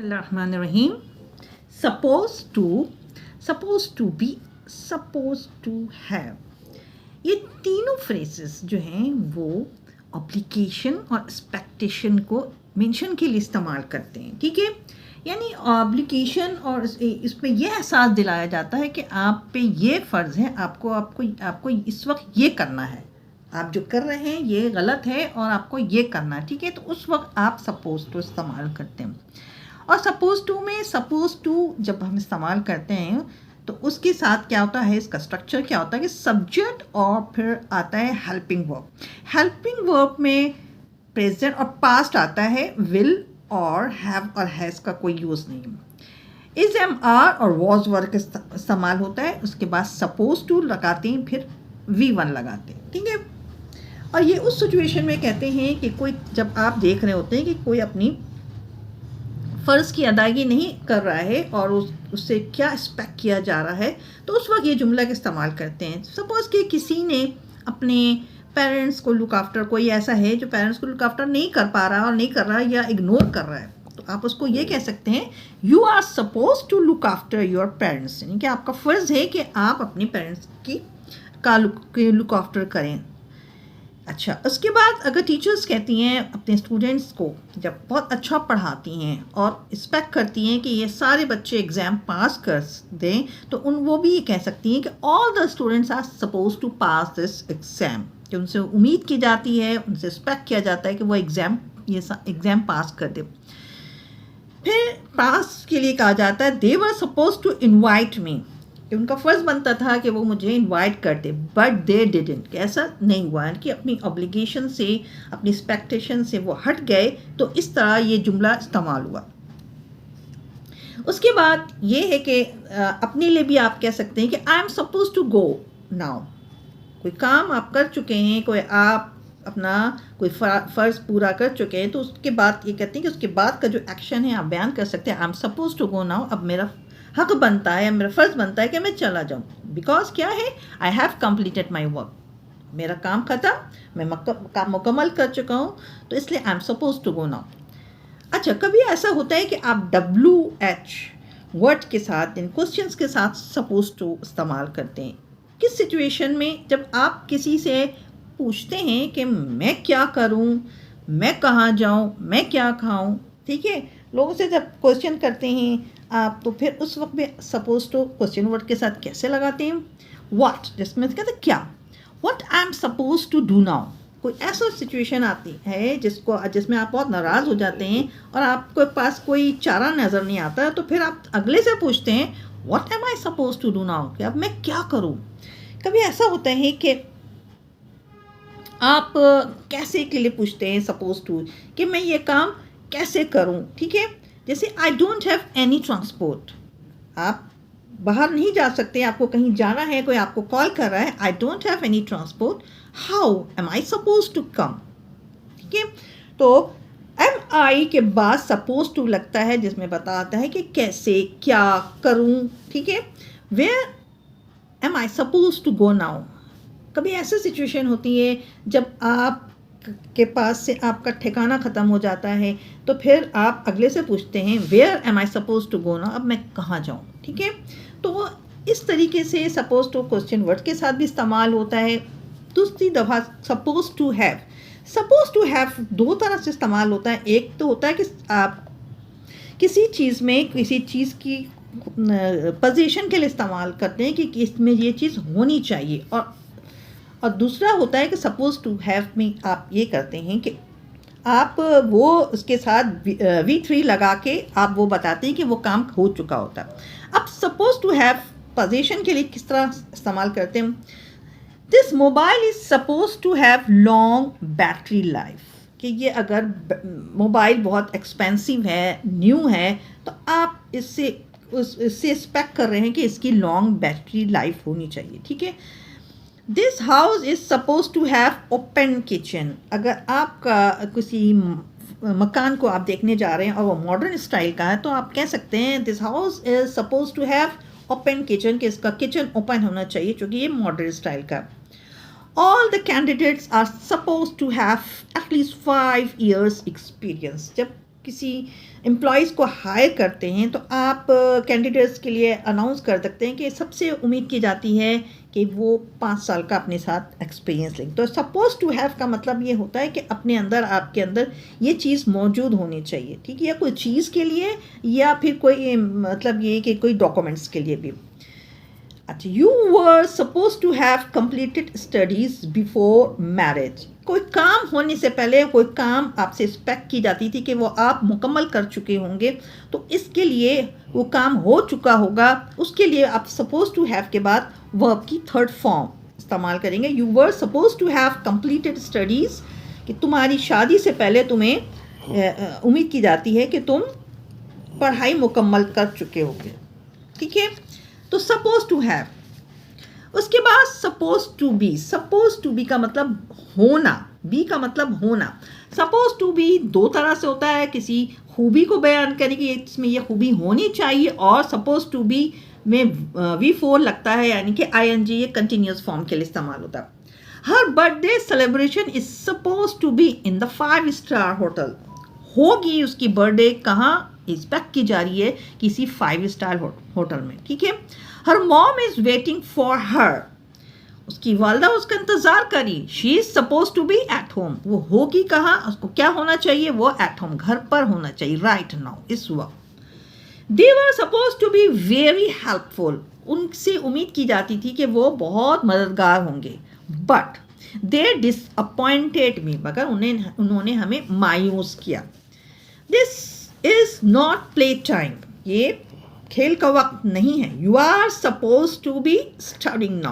Bismillahirrahmanirrahim. Supposed to be, supposed to have. ये तीनों phrases जो हैं वो ऑब्लिगेशन और एक्सपेक्टेशन को मेंशन के लिए इस्तेमाल करते हैं, ठीक है। यानी ऑब्लिगेशन और इसमें यह एहसास दिलाया जाता है कि आप पे ये फ़र्ज़ है, आपको इस वक्त ये करना है, आप जो कर रहे हैं ये गलत है और आपको ये करना है, ठीक है। तो उस वक्त आप सपोज टू इस्तेमाल करते हैं। और सपोज टू में सपोज टू जब हम इस्तेमाल करते हैं तो उसके साथ क्या होता है, इसका स्ट्रक्चर क्या होता है कि सब्जेक्ट और फिर आता है हेल्पिंग वर्ब। हेल्पिंग वर्ब में प्रेजेंट और पास्ट आता है, विल और हैव और हैज़ का कोई यूज़ नहीं है। इज एम आर और वॉज वर्क इस्तेमाल होता है। उसके बाद सपोज टू लगाते हैं, फिर V1 लगाते हैं, ठीक है। और ये उस सिचुएशन में कहते हैं कि कोई, जब आप देख रहे होते हैं कि कोई अपनी फ़र्ज़ की अदायगी नहीं कर रहा है और उससे क्या एक्सपेक्ट किया जा रहा है, तो उस वक्त ये जुमला का इस्तेमाल करते हैं। सपोज़ कि किसी ने अपने पेरेंट्स को लुक आफ्टर, कोई ऐसा है जो पेरेंट्स को लुक आफ्टर नहीं कर पा रहा और नहीं कर रहा या इग्नोर कर रहा है, तो आप उसको ये कह सकते हैं you are suppose to look after your parents, यानी कि आपका फ़र्ज़ है कि आप अपने पेरेंट्स का लुक आफ्टर करें। अच्छा, उसके बाद अगर टीचर्स कहती हैं अपने स्टूडेंट्स को, जब बहुत अच्छा पढ़ाती हैं और एक्सपेक्ट करती हैं कि ये सारे बच्चे एग्ज़ाम पास कर दें, तो वो भी ये कह सकती हैं कि all the students are suppose to pass this exam, कि उनसे उम्मीद की जाती है, उनसे एक्सपेक्ट किया जाता है कि वो एग्ज़ाम पास कर दे। फिर पास के लिए कहा जाता है they were suppose to invite me, कि उनका फ़र्ज़ बनता था कि वो मुझे इनवाइट करते, बट दे डिडंट, कि ऐसा नहीं हुआ, कि अपनी ऑब्लिगेशन से, अपनी एक्सपेक्टेशन से वो हट गए, तो इस तरह ये जुमला इस्तेमाल हुआ। उसके बाद ये है कि अपने लिए भी आप कह सकते हैं कि I am suppose to go now, कोई काम आप कर चुके हैं, कोई आप अपना कोई फ़र्ज़ पूरा कर चुके हैं, तो उसके बाद ये कहते हैं कि उसके बाद का जो एक्शन है आप बयान कर सकते हैं I am suppose to go now, अब मेरा हक बनता है, मेरा फ़र्ज़ बनता है कि मैं चला जाऊँ, बिकॉज क्या है, I have completed my work, मेरा काम ख़त्म, मैं काम मुकम्मल कर चुका हूँ, तो इसलिए I am suppose to go now. अच्छा, कभी ऐसा होता है कि आप WH वर्ड के साथ, इन क्वेश्चंस के साथ सपोज टू इस्तेमाल करते हैं। किस सिचुएशन में, जब आप किसी से पूछते हैं कि मैं क्या करूँ, मैं कहाँ जाऊँ, मैं क्या खाऊँ, ठीक है, लोगों से जब क्वेश्चन करते हैं आप, तो फिर उस वक्त में सपोज टू क्वेश्चन वर्ड के साथ कैसे लगाते हैं, व्हाट, जिसमें कहते हैं क्या, what I am suppose to do now. कोई ऐसा सिचुएशन आती है जिसमें आप बहुत नाराज़ हो जाते हैं और आपके पास कोई चारा नज़र नहीं आता, तो फिर आप अगले से पूछते हैं what am I suppose to do now, कि अब मैं क्या करूँ। कभी ऐसा होता है कि आप कैसे के लिए पूछते हैं सपोज टू, कि मैं ये काम कैसे करूँ, ठीक है। जैसे आई डोंट हैव एनी ट्रांसपोर्ट, आप बाहर नहीं जा सकते, आपको कहीं जाना है, कोई आपको कॉल कर रहा है, I don't have any transport, how am I suppose to come, ठीक है। तो एम आई के बाद सपोज टू लगता है, जिसमें बताता है कि कैसे, क्या करूं, ठीक है। Where am I suppose to go now, कभी ऐसी सिचुएशन होती है जब आप के पास से आपका ठिकाना ख़त्म हो जाता है, तो फिर आप अगले से पूछते हैं where am I suppose to go now, अब मैं कहाँ जाऊँ, ठीक है। तो इस तरीके से सपोज टू क्वेश्चन वर्ड के साथ भी इस्तेमाल होता है। दूसरी दफ़ा सपोज टू हैव दो तरह से इस्तेमाल होता है। एक तो होता है कि आप किसी चीज़ में किसी चीज़ की पोजीशन के लिए इस्तेमाल करते हैं कि इसमें ये चीज़ होनी चाहिए, और दूसरा होता है कि सपोज टू हैव में आप ये करते हैं कि आप वो उसके साथ V3 लगा के आप वो बताते हैं कि वो काम हो चुका होता है। अब सपोज टू हैव पोजीशन के लिए किस तरह इस्तेमाल करते हैं, this mobile is suppose to have long battery life, कि ये अगर मोबाइल बहुत एक्सपेंसिव है, न्यू है, तो आप इससे एक्सपेक्ट कर रहे हैं कि इसकी लॉन्ग बैटरी लाइफ होनी चाहिए, ठीक है। This house is suppose to have open kitchen, अगर आपका किसी मकान को आप देखने जा रहे हैं और वो मॉडर्न स्टाइल का है, तो आप कह सकते हैं this house is suppose to have open kitchen, कि इसका किचन ओपन होना चाहिए क्योंकि ये मॉडर्न स्टाइल का। All the candidates are suppose to have at least 5 years experience, जब किसी एम्प्लॉयज़ को हायर करते हैं तो आप कैंडिडेट्स के लिए अनाउंस कर सकते हैं कि सबसे उम्मीद की जाती है कि वो 5 साल का अपने साथ एक्सपीरियंस लें। तो सपोज टू हैव का मतलब ये होता है कि अपने अंदर, आपके अंदर ये चीज़ मौजूद होनी चाहिए, ठीक है, या कोई चीज़ के लिए या फिर कोई मतलब ये कि कोई डॉक्यूमेंट्स के लिए भी। अच्छा, you were suppose to have completed studies before marriage. कोई काम होने से पहले कोई काम आपसे एक्सपेक्ट की जाती थी कि वो आप मुकम्मल कर चुके होंगे, तो इसके लिए वो काम हो चुका होगा, उसके लिए आप सपोज टू हैव के बाद वर्ब की थर्ड फॉर्म इस्तेमाल करेंगे। You were suppose to have completed studies, कि तुम्हारी शादी से पहले तुम्हें उम्मीद की जाती है कि तुम पढ़ाई मुकम्मल कर चुके होगे, ठीक है। तो सपोज टू हैव, उसके बाद suppose to be. Suppose to be का मतलब होना, बी का मतलब होना। सपोज टू बी दो तरह से होता है, किसी खूबी को बयान करने की इसमें ये खूबी होनी चाहिए, और सपोज टू बी में V4 लगता है, यानी कि ING, ये कंटिन्यूस फॉर्म के लिए इस्तेमाल होता है। हर birthday celebration is suppose to be in the 5 star hotel. होगी उसकी बर्थडे कहाँ एक्सपेक्ट की जा रही है, किसी 5 स्टार होटल में, ठीक है। Her mom is waiting for her, उसकी वालदा उसका इंतजार करी। She is suppose to be at home, वो होगी कहाँ, उसको क्या होना चाहिए, वो एट होम, घर पर होना चाहिए, राइट नाउ, इस वक्त। They were suppose to be very helpful, उनसे उम्मीद की जाती थी कि वो बहुत मददगार होंगे। बट दे डिसअपॉइंटेड मी, मगर उन्होंने हमें मायूस किया। This is not play time, ये खेल का वक्त नहीं है। You are suppose to be studying now,